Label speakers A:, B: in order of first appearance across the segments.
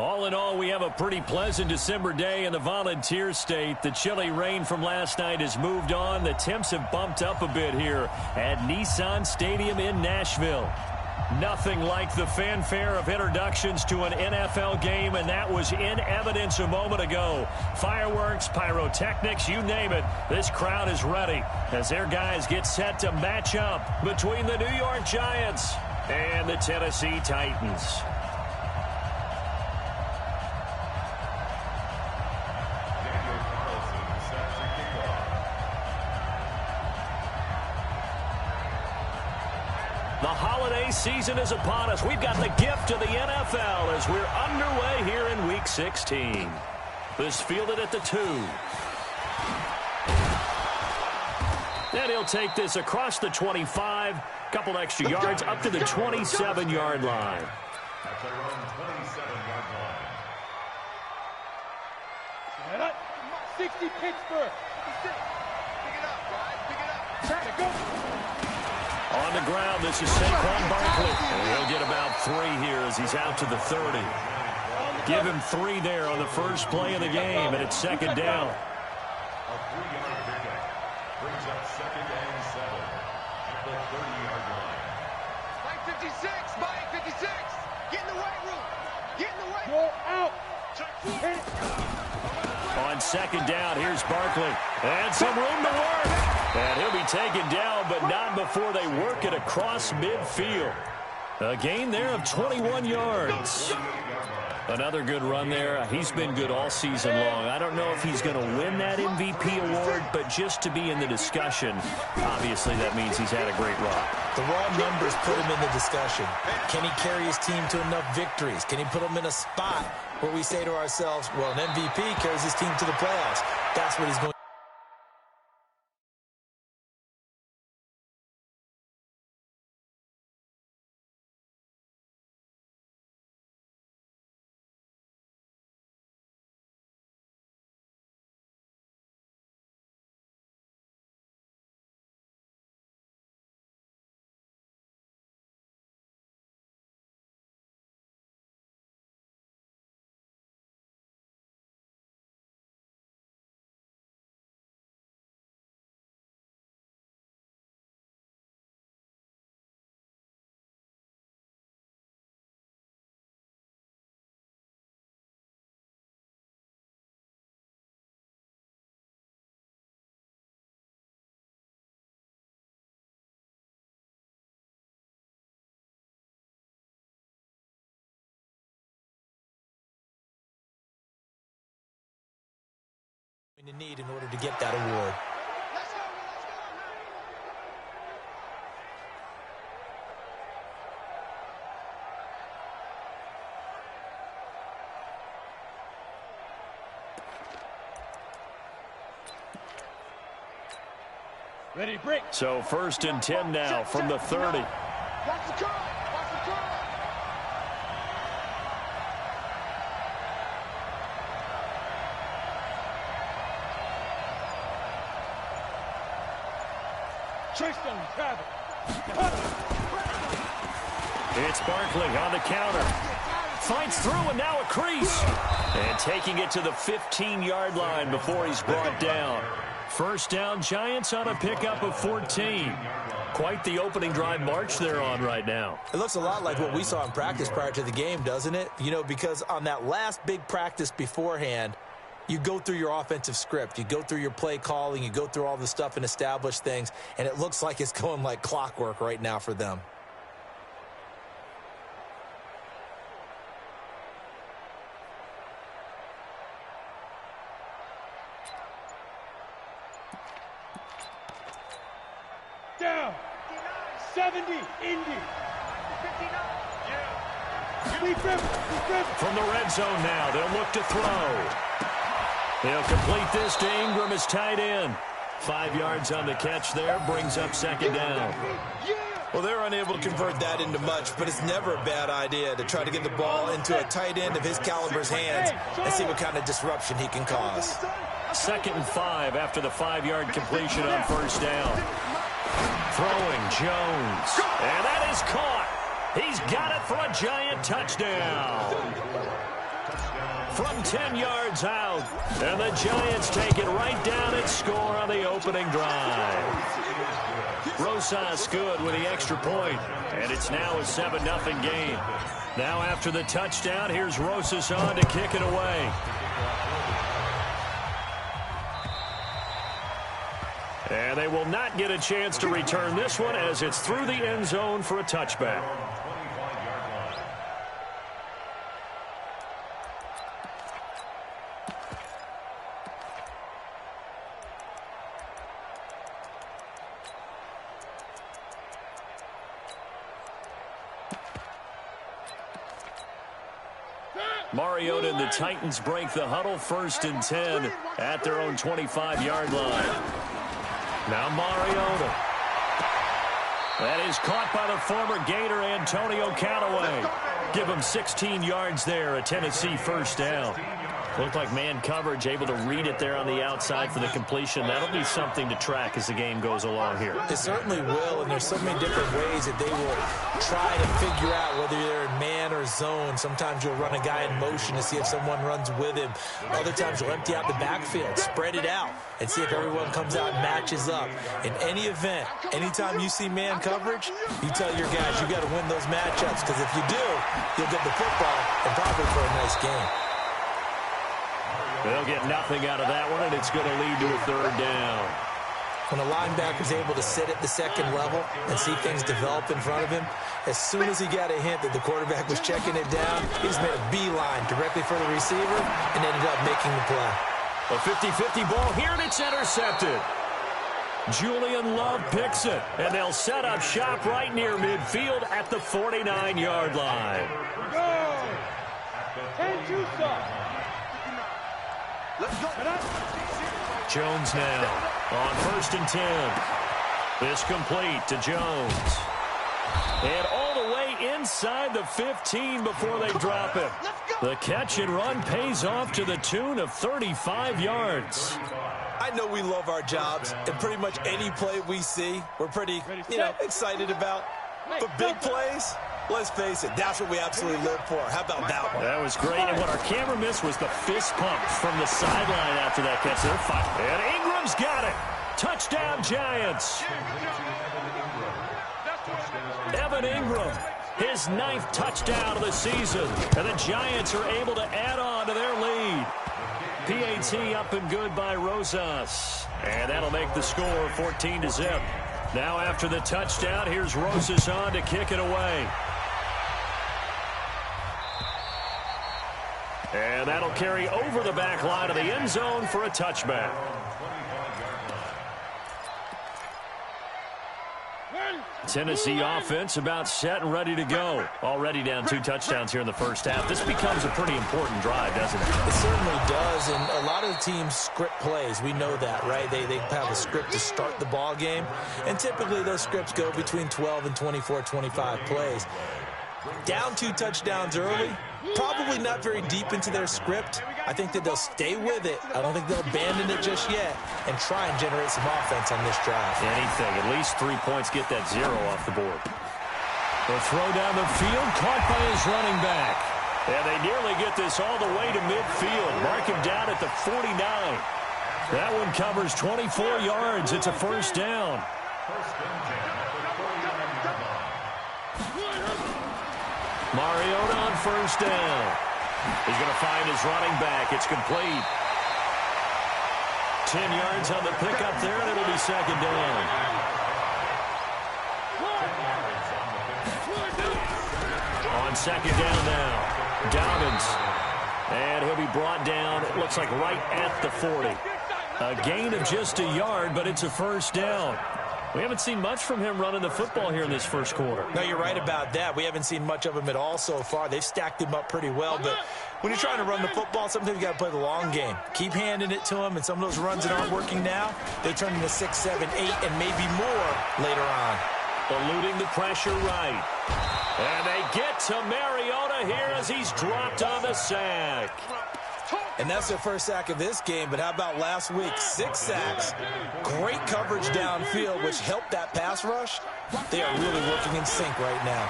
A: All in all, we have a pretty pleasant December day in the Volunteer State. The chilly rain from last night has moved on. The temps have bumped up a bit here at Nissan Stadium in Nashville. Nothing like the fanfare of introductions to an NFL game, and that was in evidence a moment ago. Fireworks, pyrotechnics, you name it. This crowd is ready as their guys get set to match up between the New York Giants and the Tennessee Titans. The holiday season is upon us. We've got the gift of the NFL as we're underway here in Week 16. This fielded at the 2. And he'll take this across the 25. Couple extra yards up to the 27-yard line.
B: At their own 27-yard line.
C: 60 Pittsburgh. Pick it up, guys. Pick it up. Try to go.
A: On the ground, this is Saquon Barkley. And he'll get about 3 here as he's out to the 30. Give him 3 there on the first play of the game, and it's second down.
B: A 3-yard pickup brings up second and 7 at the 30-yard line.
C: Mike 56, Mike 56. Get in the weight room. Get in the weight room. Go out.
A: On second down, here's Barkley. And some room to work. And he'll be taken down, but not before they work it across midfield. A gain there of 21 yards. Another good run there. He's been good all season long. I don't know if he's going to win that MVP award, but just to be in the discussion, obviously that means he's had a great run.
D: The raw numbers put him in the discussion. Can he carry his team to enough victories? Can he put them in a spot where we say to ourselves, well, an MVP carries his team to the playoffs? That's what he's going to do. To need in order to get that award.
C: Ready to break.
A: So first and 10 now from the 30.
C: Watch the curl. Watch the curl. Tristan Travis.
A: It's Barkley on the counter. Fights through and now a crease. And taking it to the 15-yard line before he's brought down. First down, Giants on a pickup of 14. Quite the opening drive march they're on right now.
D: It looks a lot like what we saw in practice prior to the game, doesn't it? You know, because on that last big practice beforehand, you go through your offensive script. You go through your play calling. You go through all the stuff and establish things. And it looks like it's going like clockwork right now for them.
C: Down. 70. Indy. 59.
A: From the red zone now, they'll look to throw. He'll complete this to Ingram as tight end. 5 yards on the catch there, brings up second down.
D: Well, they're unable to convert that into much, but it's never a bad idea to try to get the ball into a tight end of his caliber's hands and see what kind of disruption he can cause.
A: Second and 5 after the 5-yard completion on first down. Throwing Jones. And that is caught. He's got it for a Giant touchdown. from 10 yards out. And the Giants take it right down and score on the opening drive. Rosas good with the extra point, and it's now a 7-0 game. Now after the touchdown, here's Rosas on to kick it away. And they will not get a chance to return this one as it's through the end zone for a touchback. Mariota and the Titans break the huddle, 1st and 10 at their own 25-yard line. Now Mariota. That is caught by the former Gator Antonio Callaway. Give him 16 yards there, a Tennessee first down. Looked like man coverage, able to read it there on the outside for the completion. That'll be something to track as the game goes along here.
D: It certainly will, and there's so many different ways that they will try to figure out whether they're in man or zone. Sometimes you'll run a guy in motion to see if someone runs with him. Other times you'll empty out the backfield, spread it out, and see if everyone comes out and matches up. In any event, anytime you see man coverage, you tell your guys you got to win those matchups, because if you do, you'll get the football and probably for a nice game.
A: They'll get nothing out of that one, and it's going to lead to a 3rd down.
D: When a linebacker's able to sit at the second level and see things develop in front of him, as soon as he got a hint that the quarterback was checking it down, he just made a beeline directly for the receiver and ended up making the play.
A: A 50-50 ball here, and it's intercepted. Julian Love picks it, and they'll set up shop right near midfield at the 49-yard line.
C: Go! 10-2 stop. Let's go.
A: Jones now on 1st and 10. This complete to Jones. And all the way inside the 15 before they drop it. The catch and run pays off to the tune of 35 yards.
D: I know we love our jobs, and pretty much any play we see, we're pretty, excited about. But big plays, let's face it, that's what we absolutely live for. How about that one?
A: That was great, and what our camera missed was the fist pump from the sideline after that catch. They're fine. And Ingram's got it. Touchdown, Giants. Evan Ingram, his 9th touchdown of the season, and the Giants are able to add on to their lead. PAT up and good by Rosas, and that'll make the score 14-0. Now after the touchdown, here's Rosas on to kick it away. And that'll carry over the back line of the end zone for a touchback. Tennessee offense about set and ready to go. Already down 2 touchdowns here in the first half. This becomes a pretty important drive, doesn't it?
D: It certainly does, and a lot of the teams script plays. We know that, right? They have a script to start the ball game, and typically those scripts go between 12 and 24, 25 plays. Down 2 touchdowns early, probably not very deep into their script. I think that they'll stay with it. I don't think they'll abandon it just yet and try and generate some offense on this drive.
A: Anything. At least 3 points, get that 0 off the board. The throw down the field, caught by his running back. And they nearly get this all the way to midfield. Mark him down at the 49. That one covers 24 yards. It's a first down. Mariota on first down. He's going to find his running back. It's complete. 10 yards on the pickup there, and it'll be second down. On second down now, Dobbins. And he'll be brought down, it looks like right at the 40. A gain of just a yard, but it's a first down. We haven't seen much from him running the football here in this first quarter.
D: No, you're right about that. We haven't seen much of him at all so far. They've stacked him up pretty well, but when you're trying to run the football, sometimes you got to play the long game. Keep handing it to him, and some of those runs that aren't working now, they turn into 6, 7, 8, and maybe more later on.
A: Eluding the pressure right. And they get to Mariota here as he's dropped on the sack.
D: And that's their first sack of this game, but how about last week? 6 sacks. Great coverage downfield, which helped that pass rush. They are really working in sync right now.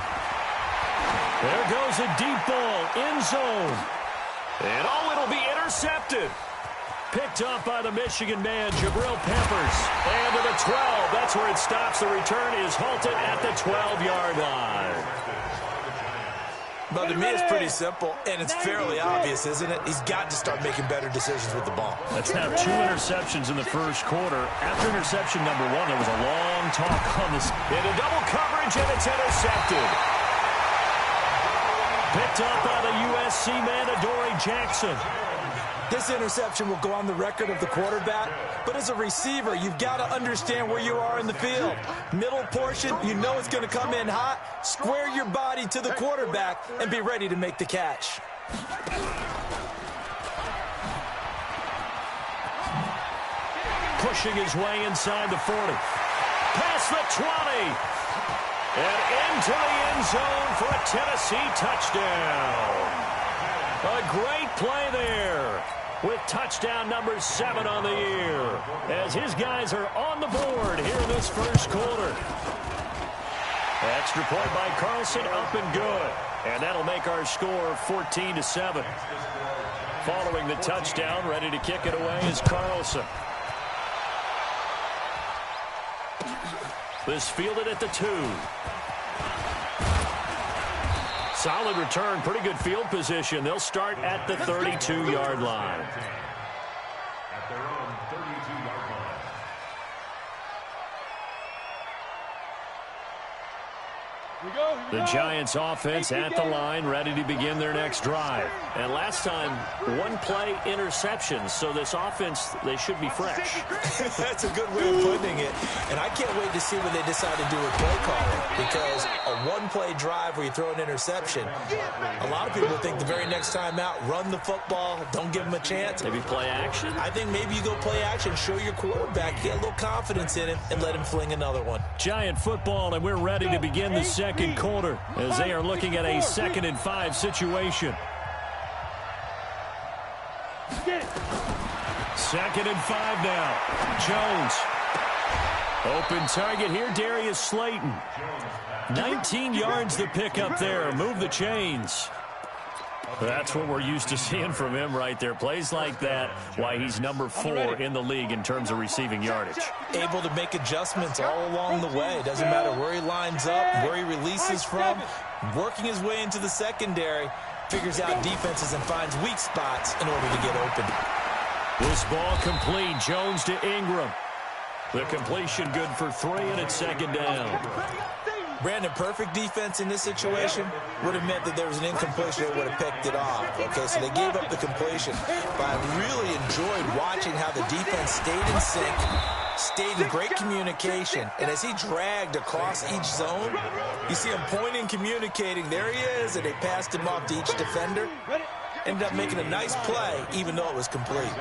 A: There goes a deep ball, end zone. And oh, it'll Intercepted. Picked up by the Michigan man, Jabril Peppers. And to the 12. That's where it stops. The return is halted at the 12-yard line.
D: But to me, it's pretty simple, and it's fairly obvious, isn't it? He's got to start making better decisions with the ball.
A: That's now 2 interceptions in the first quarter. After interception number 1, there was a long talk on this. Into double coverage, and it's intercepted. Picked up by the USC man, Adoree Jackson.
D: This interception will go on the record of the quarterback, but as a receiver, you've got to understand where you are in the field. Middle portion, you know it's going to come in hot. Square your body to the quarterback and be ready to make the catch.
A: Pushing his way inside the 40. Past the 20. And into the end zone for a Tennessee touchdown. A great play there, with touchdown number 7 on the year, as his guys are on the board here in this first quarter. Extra point by Carlson, up and good. And that'll make our score 14-7. Following the touchdown, ready to kick it away is Carlson. This fielded at the 2. Solid return, pretty good field position. They'll start at the 32-yard line.
B: At their own 32-yard line.
A: The Giants offense at the line, ready to begin their next drive. And last time, 1-play interceptions, so this offense, they should be fresh.
D: That's a good way of putting it. And I can't wait to see what they decide to do with play calling, because a 1-play drive where you throw an interception, a lot of people think the very next time out, run the football, don't give them a chance.
A: Maybe play action?
D: I think maybe you go play action, show your quarterback, get a little confidence in him, and let him fling another one.
A: Giant football, and we're ready to begin the second quarter as they are looking at a 2nd and 5 situation. 2nd and 5 now. Jones. Open target here, Darius Slayton. 19 yards to pick up there. Move the chains. That's what we're used to seeing from him right there. Plays like that, why he's number 4 in the league in terms of receiving yardage.
D: Able to make adjustments all along the way. Doesn't matter where he lines up, where he releases from. Working his way into the secondary. Figures out defenses and finds weak spots in order to get open.
A: This ball complete. Jones to Ingram. The completion good for 3, and it's 2nd down.
D: Brandon, perfect defense in this situation would have meant that there was an incompletion that would have picked it off. Okay, so they gave up the completion. But I really enjoyed watching how the defense stayed in sync, stayed in great communication. And as he dragged across each zone, you see him pointing, communicating. There he is, and they passed him off to each defender. Ended up making a nice play, even though it was complete.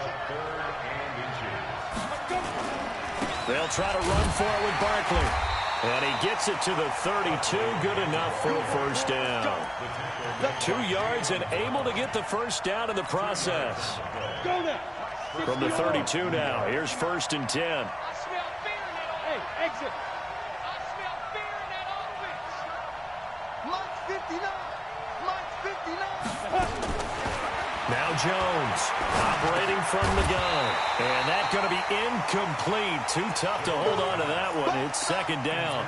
A: They'll try to run for it with Barkley. And he gets it to the 32. Good enough for a first down. 2 yards and able to get the first down in the process. From the 32 now. Here's 1st and 10.
C: I smell fear in that offense. Hey, exit. I smell fear in that offense. Mike 59. Mike 59.
A: Now Jones operating from the gun. And that's going to be incomplete. Too tough to hold on to that one. It's 2nd down.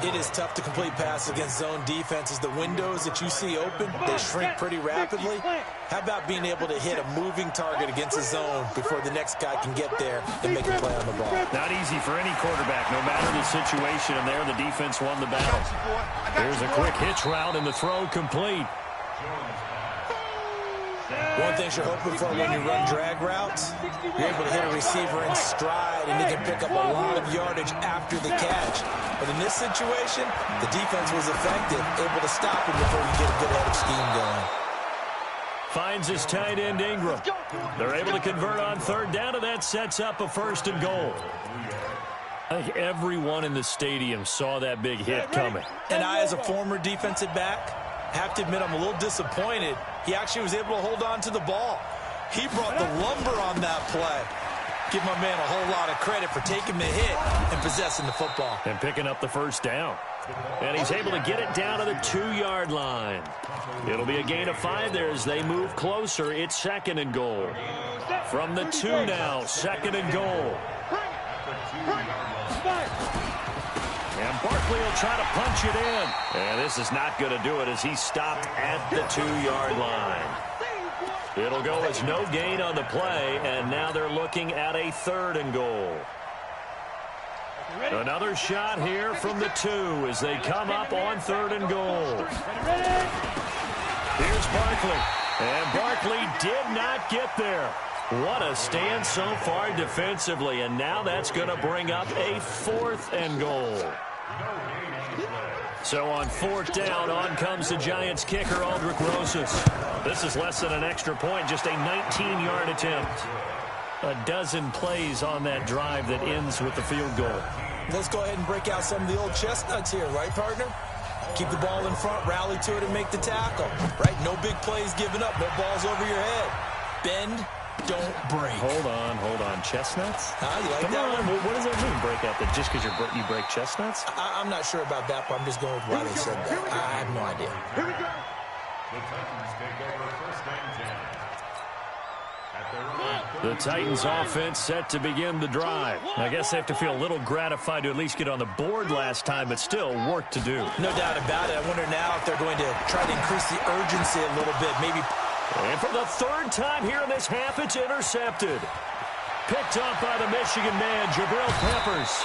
D: It is tough to complete passes against zone defenses. The windows that you see open, they shrink pretty rapidly. How about being able to hit a moving target against a zone before the next guy can get there and make a play on the ball?
A: Not easy for any quarterback, no matter the situation. And there, the defense won the battle. Here's a quick hitch route, and the throw complete.
D: One thing you're hoping for when you run drag routes, you're able to hit a receiver in stride, and he can pick up a lot of yardage after the catch. But in this situation, the defense was effective, able to stop him before you get a good head of steam going.
A: Finds his tight end, Ingram. They're able to convert on 3rd down, and that sets up a 1st and goal. I think everyone in the stadium saw that big hit coming.
D: And I, as a former defensive back, have to admit I'm a little disappointed. He actually was able to hold on to the ball. He brought the lumber on that play. Give my man a whole lot of credit for taking the hit and possessing the football.
A: And picking up the first down. And he's able to get it down to the 2-yard line. It'll be a gain of 5 there as they move closer. It's second and goal. From the 2 now, second and goal. And Barkley will try to punch it in. And this is not going to do it as he's stopped at the 2-yard line. It'll go as no gain on the play, and now they're looking at a third and goal. Another shot here from the 2 as they come up on third and goal. Here's Barkley. And Barkley did not get there. What a stand so far defensively, and now that's going to bring up a fourth and goal. So on fourth down, on comes the Giants kicker, Aldrick Rosas. This is less than an extra point, just a 19-yard attempt. A dozen plays on that drive that ends with the field goal.
D: Let's go ahead and break out some of the old chestnuts here, right, partner? Keep the ball in front, rally to it, and make the tackle, right? No big plays given up, no balls over your head. Bend, don't break.
A: Hold on. Chestnuts?
D: You like
A: Come
D: that
A: on.
D: one?
A: What does that mean, break out? That just because you break chestnuts?
D: I'm not sure about that, but I'm just going with why they said that. I have no idea.
C: Here we go.
B: The Titans take over first and 10. At their own
A: The Titans offense set to begin the drive. I guess they have to feel a little gratified to at least get on the board last time, but still work to do.
D: No doubt about it. I wonder now if they're going to try to increase the urgency a little bit, maybe.
A: And for the third time here in this half, it's intercepted. Picked up by the Michigan man, Jabril Peppers.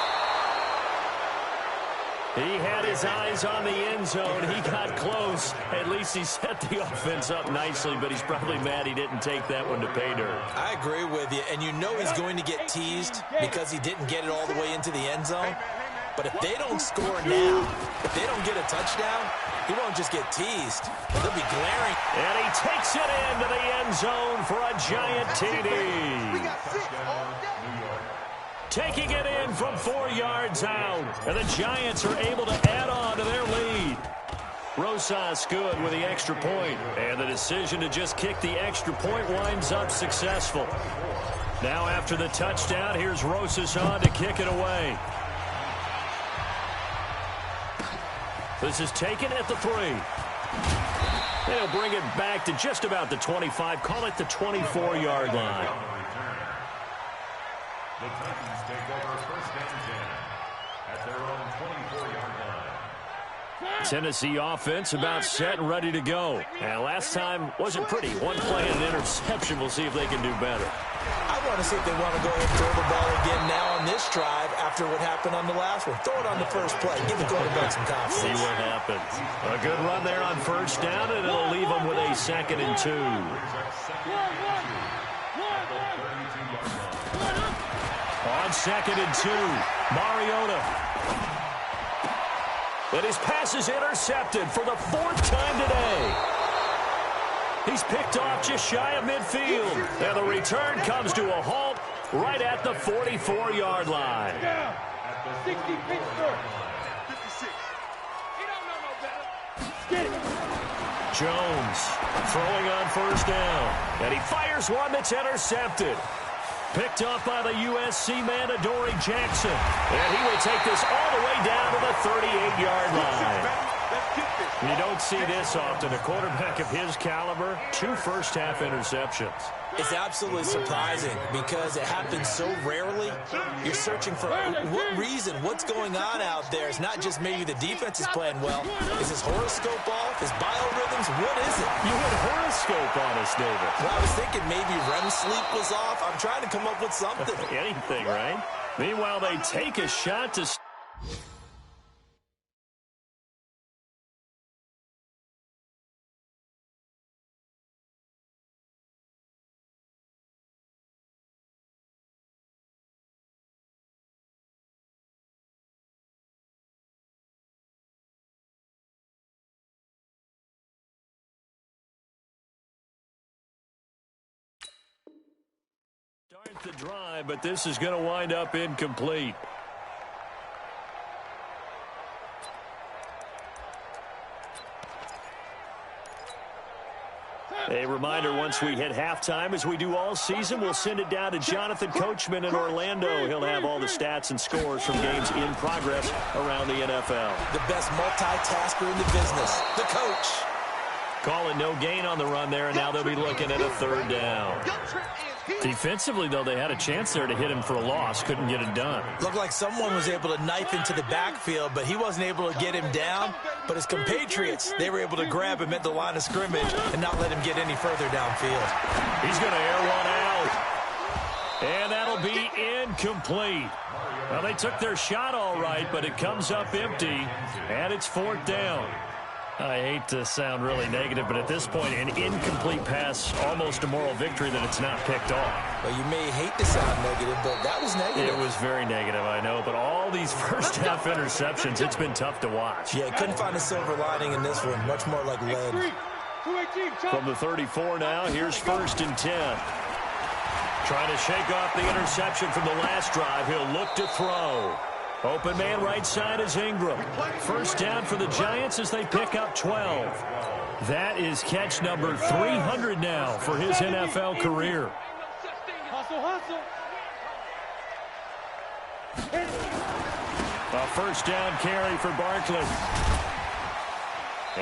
A: He had his eyes on the end zone. He got close. At least he set the offense up nicely, but he's probably mad he didn't take that one to pay dirt.
D: I agree with you, and you know he's going to get teased because he didn't get it all the way into the end zone. But if they don't score now, if they don't get a touchdown, he won't just get teased. They'll be glaring.
A: And he takes it into the end zone for a giant TD.
C: We got 6 all day.
A: Taking it in from 4 yards out. And the Giants are able to add on to their lead. Rosas good with the extra point. And the decision to just kick the extra point winds up successful. Now after the touchdown, here's Rosas on to kick it away. This is taken at the 3. They'll bring it back to just about the 25. Call it the 24-yard line.
B: The Titans take over first and 10 at their own 24-yard line.
A: Tennessee offense about set and ready to go. And last time wasn't pretty. One play and an interception. We'll see if they can do better.
D: I want to see if they want to go ahead and throw the ball again now on this drive after what happened on the last one. Throw it on the first play. Give the quarterback some confidence.
A: See what happens. A good run there on first down, and it'll leave them with a 2nd and 2. On 2nd and 2, Mariota. But his pass is intercepted for the 4th time today. He's picked off just shy of midfield. And the return comes to a halt right at the 44-yard line.
C: 60 Pittsburgh. 56. He don't know no better. Get it.
A: Jones throwing on first down. And he fires one that's intercepted. Picked off by the USC man, Adoree Jackson. And he will take this all the way down to the 38-yard line. You don't see this often. A quarterback of his caliber, 2 first-half interceptions.
D: It's absolutely surprising because it happens so rarely. You're searching for what reason, what's going on out there. It's not just maybe the defense is playing well. Is his horoscope off? His biorhythms? What is it?
A: You had horoscope on us, David.
D: Well, I was thinking maybe REM sleep was off. I'm trying to come up with something.
A: Anything, right? Meanwhile, they take a shot to... Start the drive, but this is going to wind up incomplete. A reminder, once we hit halftime, as we do all season, we'll send it down to Jonathan Coachman in Orlando. He'll have all the stats and scores from games in progress around the NFL.
D: The best multitasker in the business, the coach.
A: Calling no gain on the run there, and now they'll be looking at a third down. Defensively, though, they had a chance there to hit him for a loss. Couldn't get it done.
D: Looked like someone was able to knife into the backfield, but he wasn't able to get him down. But his compatriots, they were able to grab him at the line of scrimmage and not let him get any further downfield.
A: He's going to air one out. And that'll be incomplete. Well, they took their shot all right, but it comes up empty, and it's fourth down. I hate to sound really negative, but at this point, an incomplete pass, almost a moral victory that it's not picked off.
D: Well, you may hate to sound negative, but that was negative.
A: It was very negative, I know, but all these first-half interceptions, it's been tough to watch.
D: Yeah, couldn't find a silver lining in this one, much more like lead.
A: From the 34 now, here's 1st and 10. Trying to shake off the interception from the last drive. He'll look to throw. Open man right side is Ingram. First down for the Giants as they pick up 12. That is catch number 300 now for his NFL career. A first down carry for Barkley.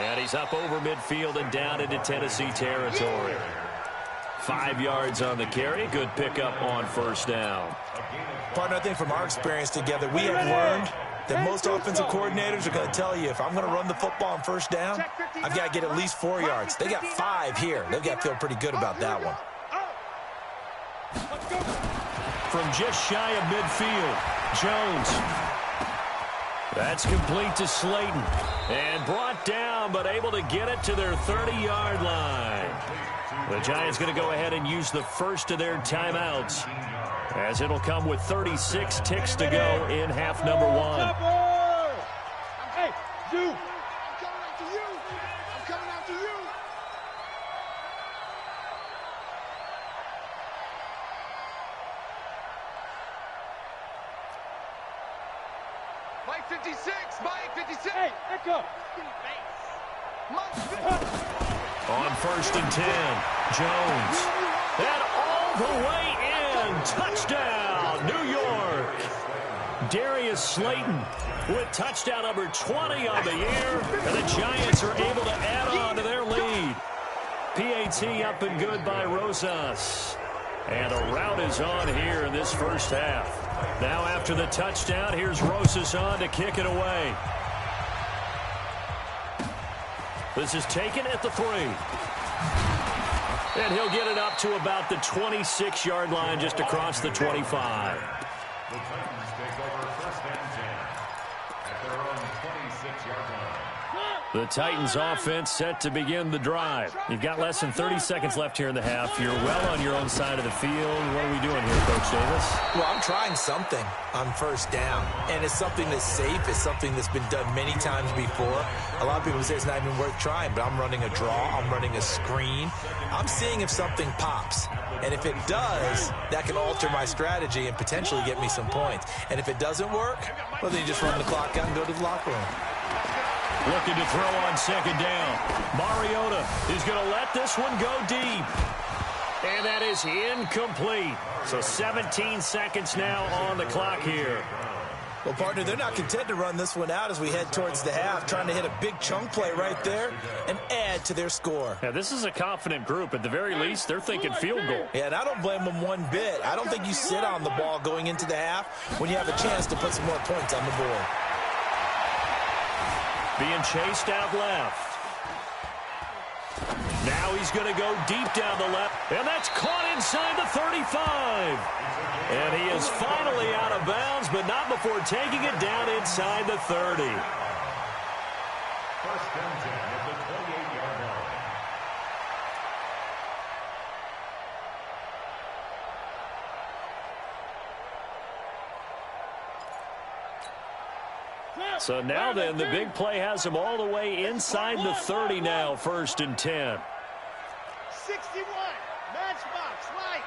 A: And he's up over midfield and down into Tennessee territory. 5 yards on the carry. Good pickup on first down.
D: Partner, I think from our experience together, we have learned that most offensive coordinators are going to tell you, if I'm going to run the football on first down, I've got to get at least 4 yards. They got 5 here. They've got to feel pretty good about that one.
A: From just shy of midfield, Jones. That's complete to Slayton. And brought down, but able to get it to their 30-yard line. The Giants going to go ahead and use the first of their timeouts, as it'll come with 36 ticks to go in half number 1.
C: Hey, you! I'm coming after you! I'm coming after you! Mike 56! Mike 56! Hey, echo!
A: On 1st and 10, Jones. And all the way in. Touchdown, New York. Darius Slayton with touchdown number 20 on the year. And the Giants are able to add on to their lead. PAT up and good by Rosas. And a rout is on here in this first half. Now after the touchdown, here's Rosas on to kick it away. This is taken at the 3. And he'll get it up to about the 26-yard line, just across the 25.
B: The Titans take over 1st and 10 at their own 26-yard line.
A: The Titans offense set to begin the drive. You've got less than 30 seconds left here in the half. You're well on your own side of the field. What are we doing here, Coach Davis?
D: Well, I'm trying something on first down, and it's something that's safe. It's something that's been done many times before. A lot of people say it's not even worth trying, but I'm running a draw. I'm running a screen. I'm seeing if something pops. And if it does, that can alter my strategy and potentially get me some points. And if it doesn't work, well, then you just run the clock out and go to the locker room.
A: Looking to throw on 2nd down. Mariota is going to let this one go deep. And that is incomplete. So 17 seconds now on the clock here.
D: Well, partner, they're not content to run this one out as we head towards the half, trying to hit a big chunk play right there and add to their score.
A: Yeah, this is a confident group. At the very least, they're thinking field goal.
D: Yeah, and I don't blame them one bit. I don't think you sit on the ball going into the half when you have a chance to put some more points on the board.
A: Being chased out left. Now he's going to go deep down the left, and that's caught inside the 35. And he is finally out of bounds, but not before taking it down inside the 30.
B: 1st and 10 at the 28-yard line.
A: So now then, the big play has him all the way inside the 30 now, 1st and 10.
C: 61, matchbox, Mike.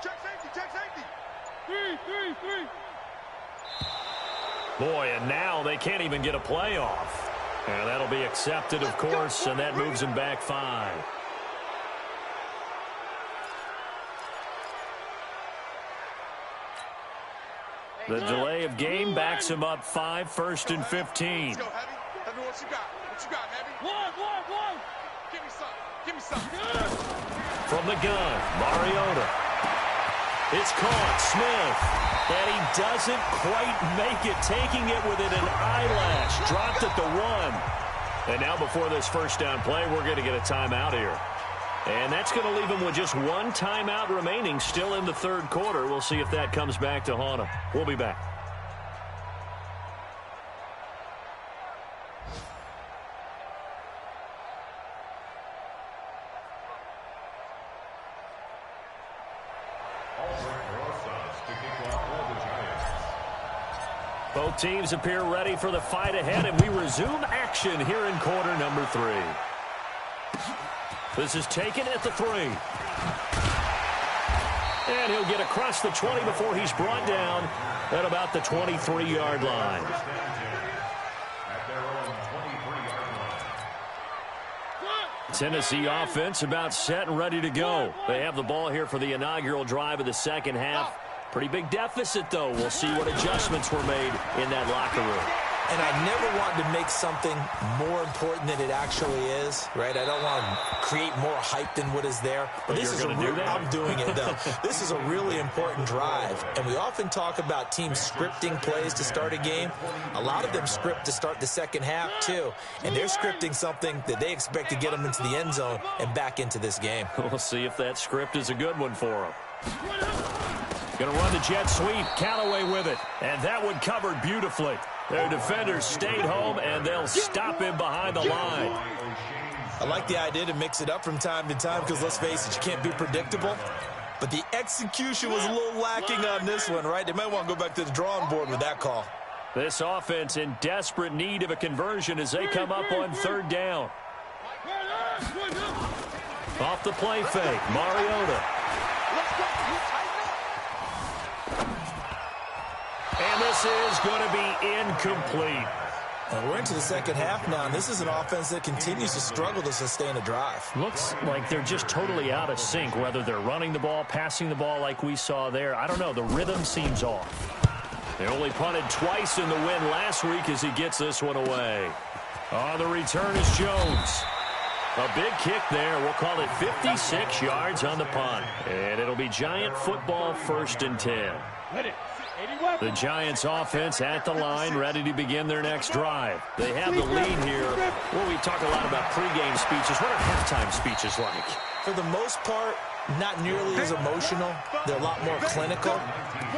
C: Check safety, check safety. Three.
A: Boy, and now they can't even get a play off. And that'll be accepted, of course, and that moves him back 5. The delay of game backs him up 5, 1st and 15.
C: Let's go, Heavy. Heavy, what you got? What you got, Heavy? One. Give me some.
A: From the gun, Mariota. It's caught, Smith. And he doesn't quite make it, taking it within an eyelash. Dropped at the 1. And now before this first down play, we're going to get a timeout here. And that's going to leave him with just 1 timeout remaining still in the 3rd quarter. We'll see if that comes back to haunt him. We'll be back. Both teams appear ready for the fight ahead, and we resume action here in quarter number 3. This is taken at the 3. And he'll get across the 20 before he's brought down at about the 23-yard line. Tennessee offense about set and ready to go. They have the ball here for the inaugural drive of the second half. Pretty big deficit, though. We'll see what adjustments were made in that locker room.
D: And I never want to make something more important than it actually is, right? I don't want to create more hype than what is there. But this is I'm doing it, though. This is a really important drive. And we often talk about teams scripting plays to start a game. A lot of them script to start the second half, too. And they're scripting something that they expect to get them into the end zone and back into this game.
A: We'll see if that script is a good one for them. Going to run the jet sweep. Callaway with it. And that one covered beautifully. Their defenders stayed home, and they'll stop him behind the line.
D: I like the idea to mix it up from time to time because, let's face it, you can't be predictable. But the execution was a little lacking on this one, right? They might want to go back to the drawing board with that call.
A: This offense in desperate need of a conversion as they come up on 3rd down. Off the play fake, Mariota. And this is going to be incomplete.
D: And we're into the second half now, and this is an offense that continues to struggle to sustain a drive.
A: Looks like they're just totally out of sync, whether they're running the ball, passing the ball like we saw there. I don't know. The rhythm seems off. They only punted twice in the win last week as he gets this one away. On the return is Jones. A big kick there. We'll call it 56 yards on the punt. And it'll be Giant football 1st and 10. The Giants offense at the line, ready to begin their next drive. They have the lead here. Well, we talk a lot about pregame speeches. What are halftime speeches like?
D: For the most part, not nearly as emotional. They're a lot more clinical.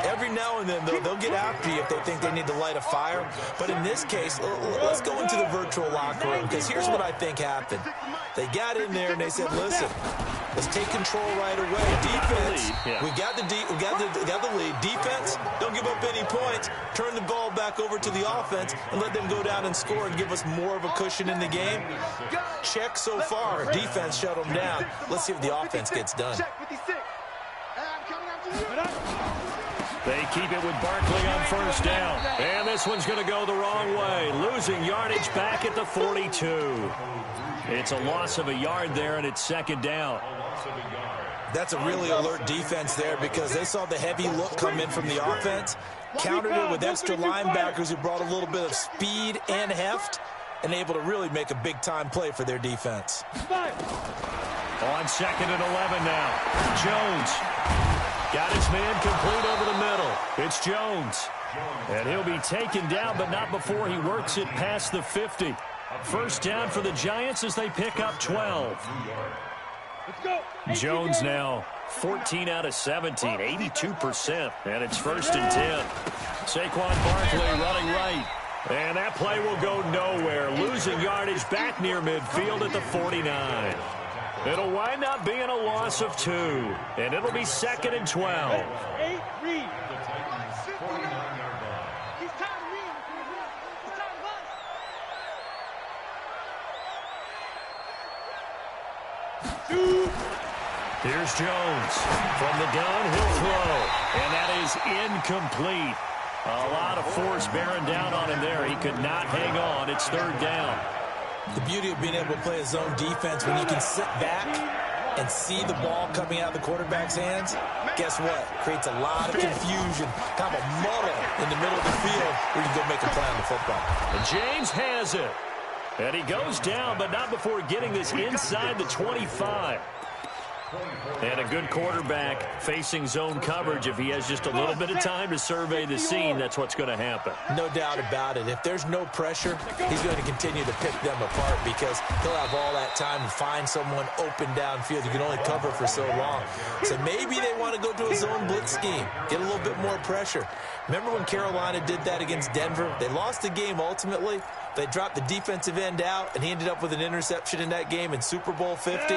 D: Every now and then, they'll get after you if they think they need to light a fire. But in this case, let's go into the virtual locker room, because here's what I think happened. They got in there and they said, listen, let's take control right away. Defense, we got the lead. Defense, don't give up any points. Turn the ball back over to the offense and let them go down and score and give us more of a cushion in the game. Check so far. Defense shut them down. Let's see if the offense gets done.
A: They keep it with Barkley on 1st down. And this one's going to go the wrong way. Losing yardage back at the 42. It's a loss of a yard there, and it's 2nd down.
D: That's a really alert defense there because they saw the heavy look come in from the offense, countered it with extra linebackers who brought a little bit of speed and heft, and able to really make a big-time play for their defense.
A: On 2nd and 11 now. Jones got his man complete over the middle. It's Jones. And he'll be taken down, but not before he works it past the 50. 1st down for the Giants as they pick up 12. Jones now 14 out of 17, 82%, and it's 1st and 10. Saquon Barkley running right, and that play will go nowhere, losing yardage back near midfield at the 49. It'll wind up being a loss of 2, and it'll be 2nd and 12. Here's Jones. From the gun, he'll throw. And that is incomplete. A lot of force bearing down on him there. He could not hang on. It's third down.
D: The beauty of being able to play a zone defense when you can sit back and see the ball coming out of the quarterback's hands, guess what? Creates a lot of confusion, kind of a muddle in the middle of the field where you can go make a play on the football.
A: And James has it. And he goes down, but not before getting this inside the 25. And a good quarterback facing zone coverage. If he has just a little bit of time to survey the scene, that's what's going to happen.
D: No doubt about it. If there's no pressure, he's going to continue to pick them apart because he'll have all that time to find someone open downfield. You can only cover for so long. So maybe they want to go to a zone blitz scheme, get a little bit more pressure. Remember when Carolina did that against Denver? They lost the game ultimately. They dropped the defensive end out, and he ended up with an interception in that game in Super Bowl 50.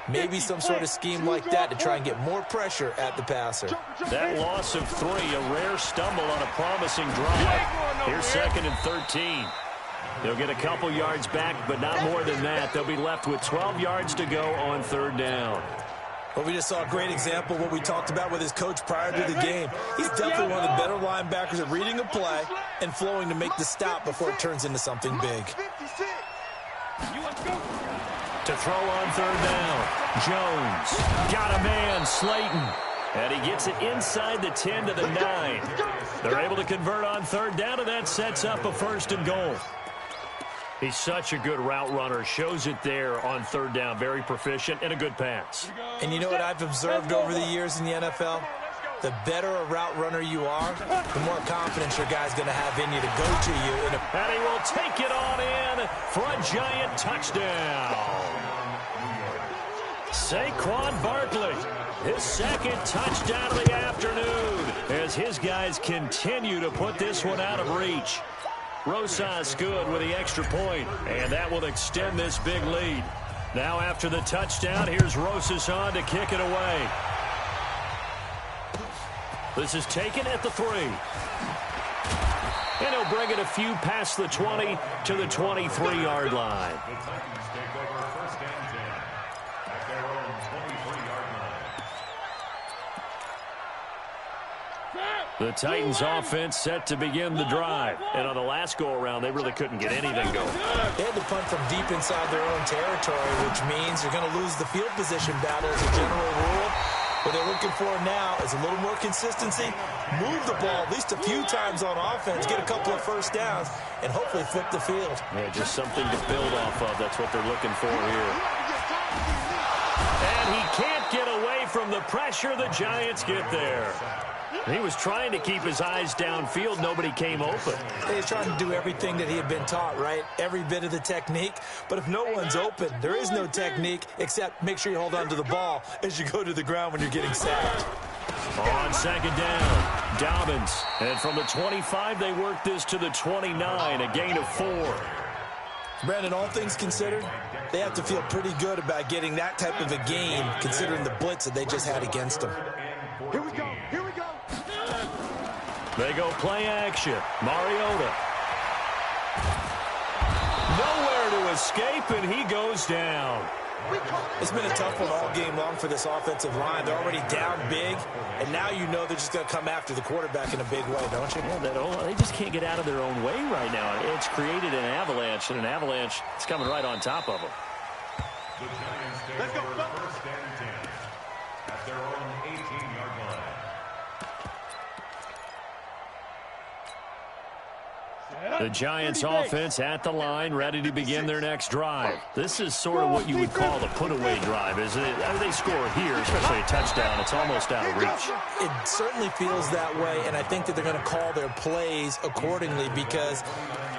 D: Maybe some sort of scheme like that to try and get more pressure at the passer.
A: That loss of 3, a rare stumble on a promising drive. Here's 2nd and 13. They'll get a couple yards back, but not more than that. They'll be left with 12 yards to go on 3rd down.
D: Well, we just saw a great example of what we talked about with his coach prior to the game. He's definitely one of the better linebackers at reading a play and flowing to make the stop before it turns into something big.
A: To throw on 3rd down, Jones got a man, Slayton. And he gets it inside the 10 to the 9. They're able to convert on 3rd down, and that sets up a 1st and goal. He's such a good route runner. Shows it there on 3rd down. Very proficient and a good pass.
D: And you know what I've observed over the years in the NFL? The better a route runner you are, the more confidence your guy's going to have in you to go to you.
A: And he will take it on in for a giant touchdown. Saquon Barkley, his 2nd touchdown of the afternoon as his guys continue to put this one out of reach. Rosas good with the extra point, and that will extend this big lead. Now after the touchdown, here's Rosas on to kick it away. This is taken at the 3. And he'll bring it a few past the 20 to the 23-yard line.
B: The Titans take over 1st and 10 at their own 23-yard line.
A: The Titans offense set to begin the drive. And on the last go-around, they really couldn't get anything going.
D: They had to punt from deep inside their own territory, which means you're going to lose the field position battle as a general rule. What they're looking for now is a little more consistency, move the ball at least a few times on offense, get a couple of 1st downs, and hopefully flip the field.
A: Yeah, just something to build off of. That's what they're looking for here. And he can't get away from the pressure. The Giants get there. He was trying to keep his eyes downfield. Nobody came open.
D: He's trying to do everything that he had been taught, right? Every bit of the technique. But if no one's open, there is no technique except make sure you hold on to the ball as you go to the ground when you're getting sacked.
A: On 2nd down, Dobbins. And from the 25, they work this to the 29, a gain of 4.
D: Brandon, all things considered, they have to feel pretty good about getting that type of a gain considering the blitz that they just had against them.
C: Here we go. Here we go.
A: They go play action. Mariota. Nowhere to escape, and he goes down.
D: It's been a tough one all game long for this offensive line. They're already down big, and now you know they're just going to come after the quarterback in a big way, don't you?
A: Yeah, they just can't get out of their own way right now. It's created an avalanche, and an avalanche is coming right on top of them.
B: The Giants take over 1st and 10 at their own 18-yard line.
A: The Giants offense at the line, ready to begin their next drive. This is sort of what you would call the put-away drive, isn't it? After they score here, especially a touchdown, it's almost out of reach.
D: It certainly feels that way, and I think that they're going to call their plays accordingly because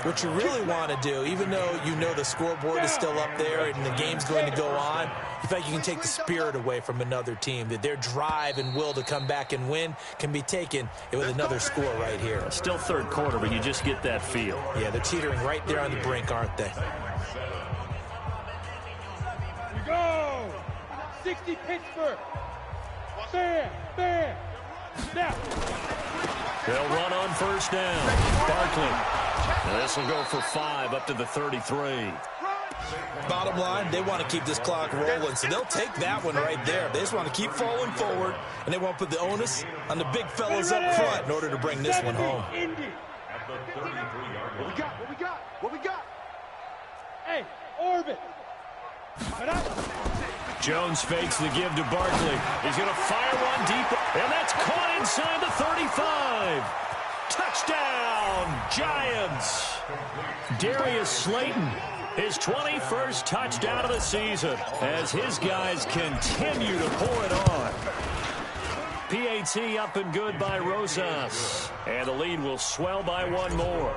D: what you really want to do, even though you know the scoreboard is still up there and the game's going to go on, in fact, you can take the spirit away from another team, that their drive and will to come back and win can be taken with another score right here.
A: Still 3rd quarter, but you just get that feel.
D: Yeah, they're teetering right there on the brink, aren't they?
C: Here we go. 60 Pittsburgh. Fair. Now.
A: They'll run on 1st down. Barkley. This will go for 5 up to the 33.
D: Bottom line, they want to keep this clock rolling, so they'll take that one right there. They just want to keep falling forward, and they want to put the onus on the big fellas up front in order to bring this one home.
B: At the 33-yard line.
C: What we got? Hey, Orbit.
A: Jones fakes the give to Barkley. He's going to fire one deep, and that's caught inside the 35. Touchdown, Giants. Darius Slayton, his 21st touchdown of the season, as his guys continue to pour it on. PAT up and good by Rosas, and the lead will swell by one more.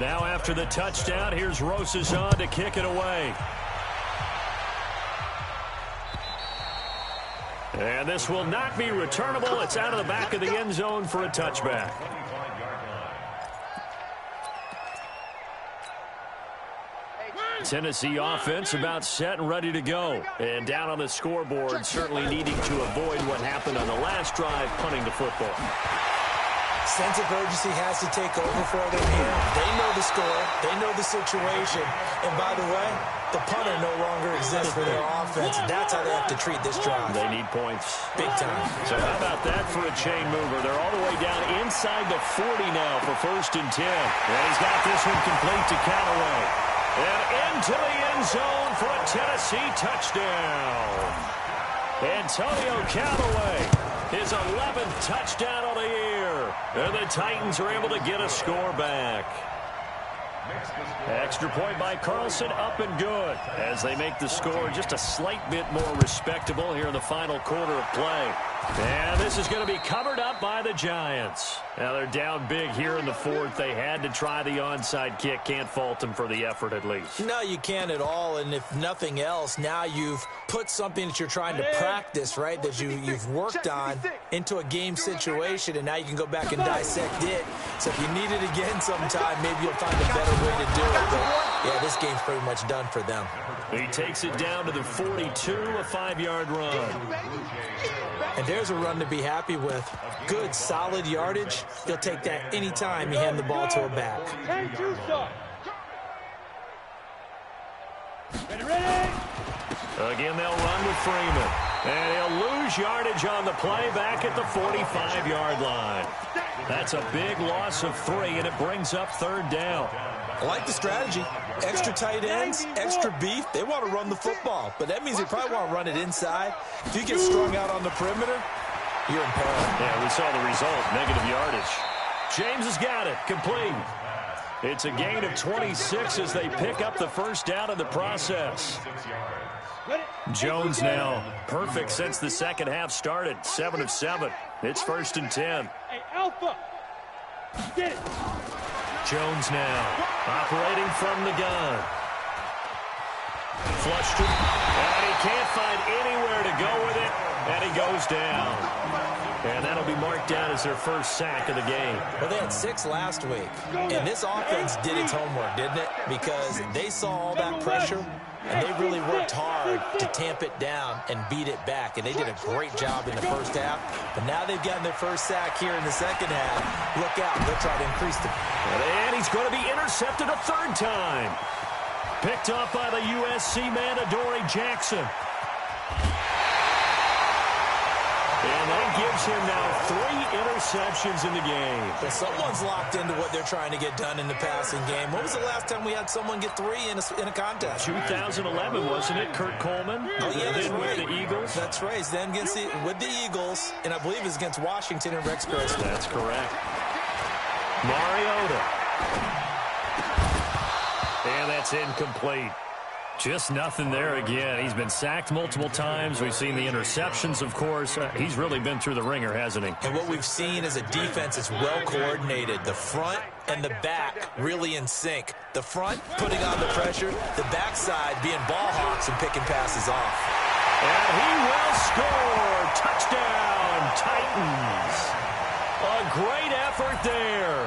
A: Now after the touchdown, here's Rosas on to kick it away. And this will not be returnable. It's out of the back of the end zone for a touchback. Tennessee offense about set and ready to go. And down on the scoreboard, certainly needing to avoid what happened on the last drive, punting the football.
D: Sense of urgency has to take over for them here. They know the score. They know the situation. And by the way, the punter no longer exists for their offense. That's how they have to treat this drive.
A: They need points.
D: Big time.
A: So how about that for a chain mover? They're all the way down inside the 40 now for 1st and 10. And he's got this one complete to Callaway. And into the end zone for a Tennessee touchdown. Antonio Callaway, his 11th touchdown of the year. And the Titans are able to get a score back. Extra point by Carlson, up and good, as they make the score just a slight bit more respectable here in the final quarter of play. And this is going to be covered up by the Giants. Now they're down big here in the 4th. They had to try the onside kick. Can't fault them for the effort at least.
D: No, you can't at all. And if nothing else, now you've put something that you're trying to practice, right, that you've worked on into a game situation, and now you can go back and dissect it. So if you need it again sometime, maybe you'll find a better way to do it. But, yeah, this game's pretty much done for them.
A: He takes it down to the 42, a 5-yard run.
D: And there's a run to be happy with. Good, solid yardage. He'll take that anytime you hand the ball to a back.
A: Again, they'll run with Freeman. And he'll lose yardage on the play back at the 45-yard line. That's a big loss of 3, and it brings up 3rd down.
D: I like the strategy. Extra tight ends, extra beef. They want to run the football, but that means they probably want to run it inside. If you get strung out on the perimeter, you're in peril.
A: Yeah, we saw the result, negative yardage. James has got it, complete. It's a gain of 26 as they pick up the 1st down in the process. Jones now perfect since the second half started, 7 of 7. It's 1st and 10.
C: Hey, Alpha, get it.
A: Jones now operating from the gun. Flushed it, and he can't find anywhere to go with it, and he goes down. And that'll be marked down as their 1st sack of the game.
D: Well, they had 6 last week, and this offense did its homework, didn't it? Because they saw all that pressure, and they really worked hard to tamp it down and beat it back, and they did a great job in the 1st half. But now they've gotten their 1st sack here in the 2nd half. Look out, they'll try to increase the...
A: And he's going to be intercepted a 3rd time. Picked up by the USC man, Adoree Jackson. And that gives him now 3 interceptions in the game.
D: Well, someone's locked into what they're trying to get done in the passing game. When was the last time we had someone get 3 in a contest?
A: 2011, wasn't it? Kurt Coleman?
D: Oh, yeah, that's right.
A: With the Eagles?
D: That's right. It's then with the Eagles, and I believe it's against Washington and Rex Grossman.
A: That's correct. Mariota. And that's incomplete. Just nothing there again. He's been sacked multiple times. We've seen the interceptions, of course. He's really been through the ringer, hasn't he?
D: And what we've seen is a defense that's well coordinated. The front and the back really in sync. The front putting on the pressure. The backside being ball hawks and picking passes off.
A: And he will score. Touchdown, Titans. A great effort there.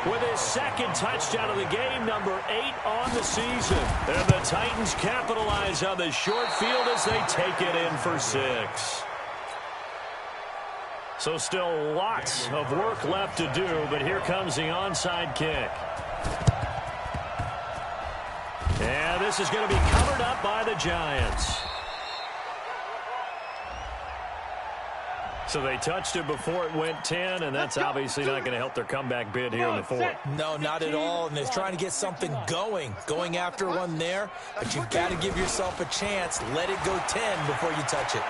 A: With his 2nd touchdown of the game, number 8 on the season. And the Titans capitalize on the short field as they take it in for 6. So still lots of work left to do, but here comes the onside kick. this is going to be covered up by the Giants. So they touched it before it went 10, and that's obviously not going to help their comeback bid here in the fourth.
D: No, not at all, and they're trying to get something going after one there, but you've got to give yourself a chance. Let it go 10 before you touch it.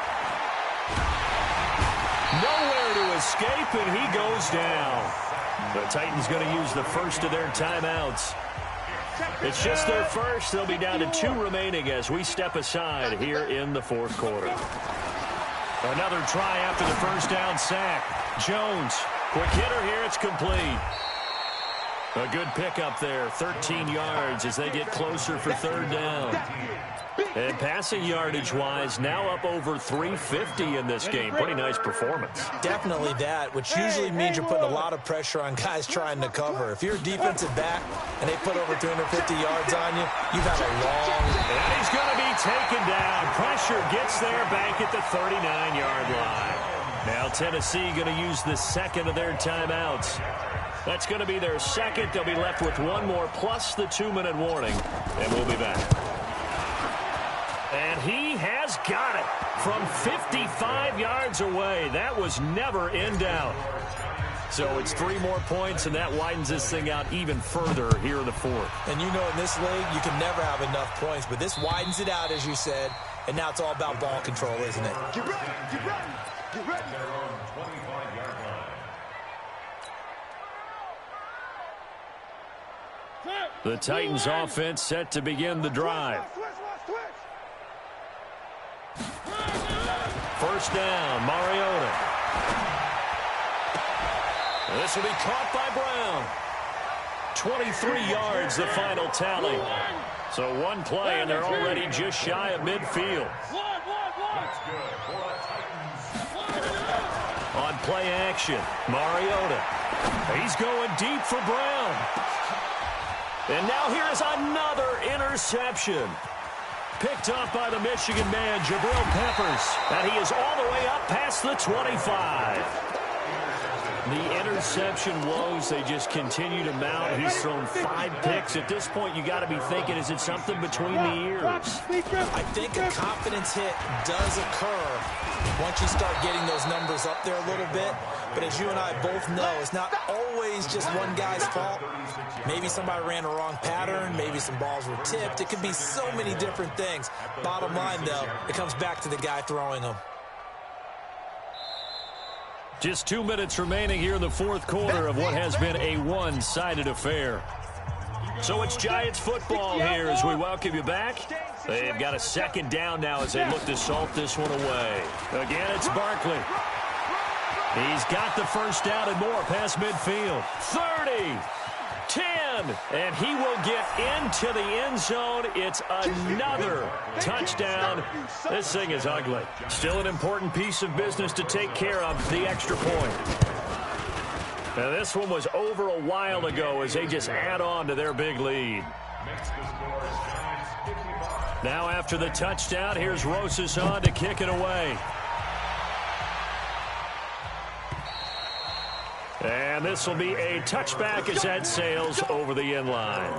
A: Nowhere to escape, and he goes down. The Titans going to use the first of their timeouts. It's just their first. They'll be down to 2 remaining as we step aside here in the fourth quarter. Another try after the first down sack. Jones, quick hitter here. It's complete. A good pickup there, 13 yards as they get closer for third down. And passing yardage-wise, now up over 350 in this game. Pretty nice performance.
D: Definitely that, which usually means you're putting a lot of pressure on guys trying to cover. If you're a defensive back and they put over 350 yards on you, you've had a long...
A: And he's going to be taken down. Pressure gets there back at the 39-yard line. Now Tennessee going to use the second of their timeouts. That's going to be their second. They'll be left with one more plus the 2-minute warning. And we'll be back. And he has got it from 55 yards away. That was never in doubt. So it's 3 more points, and that widens this thing out even further here in the fourth.
D: And you know in this league, you can never have enough points, but this widens it out, as you said, and now it's all about ball control, isn't it?
C: Get ready, get ready, get ready.
B: Their own 25-yard line.
A: The Titans offense set to begin the drive. First down, Mariota. This will be caught by Brown. 23 yards, the final tally. So one play, and they're already just shy of midfield.
B: That's good for the Titans.
A: On play action, Mariota. He's going deep for Brown. And now here is another interception. Picked off by the Michigan man, Jabril Peppers. And he is all the way up past the 25. The interception woes, they just continue to mount. He's thrown 5 picks. At this point, you got to be thinking, is it something between the ears?
D: I think a confidence hit does occur once you start getting those numbers up there a little bit. But as you and I both know, it's not always just one guy's fault. Maybe somebody ran a wrong pattern. Maybe some balls were tipped. It could be so many different things. Bottom line, though, it comes back to the guy throwing them.
A: Just 2 minutes remaining here in the fourth quarter of what has been a one-sided affair. So it's Giants football here as we welcome you back. They've got a second down now as they look to salt this one away. Again, it's Barkley. He's got the first down and more past midfield. 30, 10, and he will get into the end zone. It's another touchdown. This thing is ugly. Still an important piece of business to take care of, the extra point. Now this one was over a while ago as they just add on to their big lead. Now after the touchdown, here's Rosas on to kick it away. And this will be a touchback as that sails over the end line.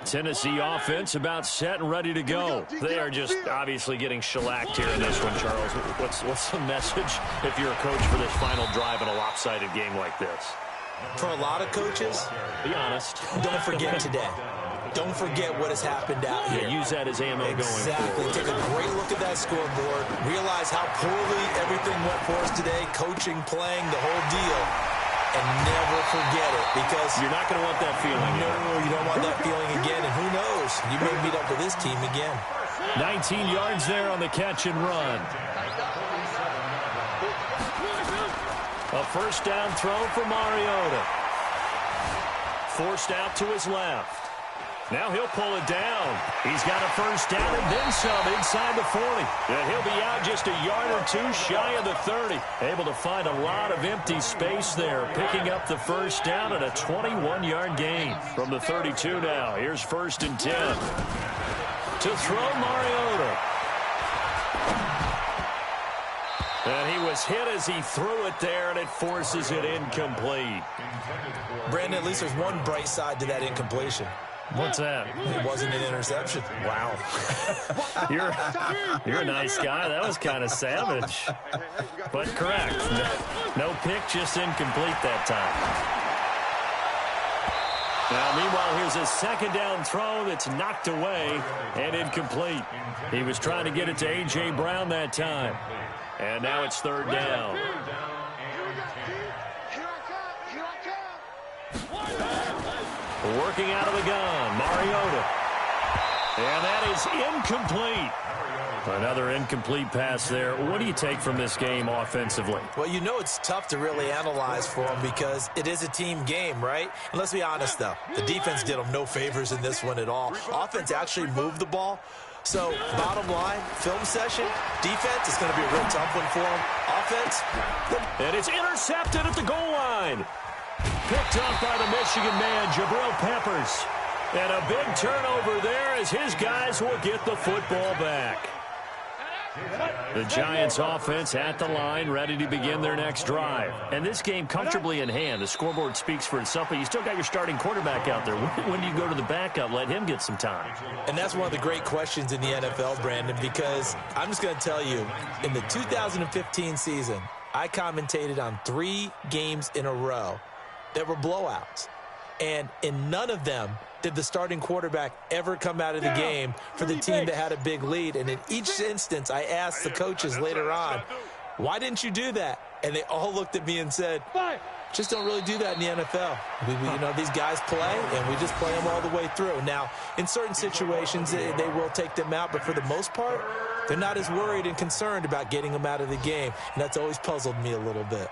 A: Tennessee offense about set and ready to go. They are just obviously getting shellacked here in this one, Charles. What's the message if you're a coach for this final drive in a lopsided game like this?
D: For a lot of coaches,
A: be honest.
D: Don't forget today. Don't forget what has happened out here.
A: Use that as ammo going forward.
D: Exactly. Take a great look at that scoreboard. Realize how poorly everything went for us today. Coaching, playing, the whole deal. And never forget it, because
A: you're not going to want that feeling.
D: No, you don't want that feeling again. And who knows? You may meet up with this team again.
A: 19 yards there on the catch and run. A first down throw for Mariota. Forced out to his left. Now he'll pull it down. He's got a first down and then some inside the 40. And he'll be out just a yard or two shy of the 30. Able to find a lot of empty space there, picking up the first down and a 21-yard gain from the 32 now. Here's first and 10. To throw Mariota. And he was hit as he threw it there, and it forces it incomplete.
D: Brandon, at least there's one bright side to that incompletion.
A: What's that?
D: It wasn't an interception.
A: Wow. You're a nice guy. That was kind of savage. But correct. No pick, just incomplete that time. Now, meanwhile, here's a second down throw that's knocked away and incomplete. He was trying to get it to A.J. Brown that time. And now it's third down. Working out of the gun, Mariota. And that is incomplete. Another incomplete pass there. What do you take from this game offensively?
D: Well, you know it's tough to really analyze for them because it is a team game, right? And let's be honest, though. The defense did them no favors in this one at all. Offense actually moved the ball. So, bottom line, film session, defense is going to be a real tough one for them. Offense.
A: And it's intercepted at the goal line. Picked up by the Michigan man, Jabril Peppers. And a big turnover there as his guys will get the football back. The Giants offense at the line, ready to begin their next drive. And this game comfortably in hand. The scoreboard speaks for itself, but you still got your starting quarterback out there. When do you go to the backup? Let him get some time.
D: And that's one of the great questions in the NFL, Brandon, because I'm just going to tell you, in the 2015 season, I commentated on 3 games in a row that were blowouts. And in none of them did the starting quarterback ever come out of the game for the team that had a big lead. And in each instance, I asked the coaches later on, why didn't you do that? And they all looked at me and said, just don't really do that in the NFL. You know, these guys play, and we just play them all the way through. Now, in certain situations, they will take them out, but for the most part, they're not as worried and concerned about getting them out of the game. And that's always puzzled me a little bit.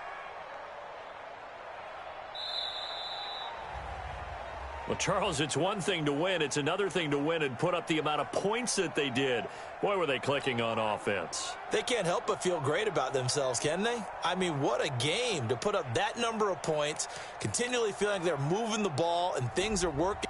A: Well, Charles, it's one thing to win. It's another thing to win and put up the amount of points that they did. Boy, were they clicking on offense.
D: They can't help but feel great about themselves, can they? I mean, what a game to put up that number of points, continually feeling like they're moving the ball and things are working.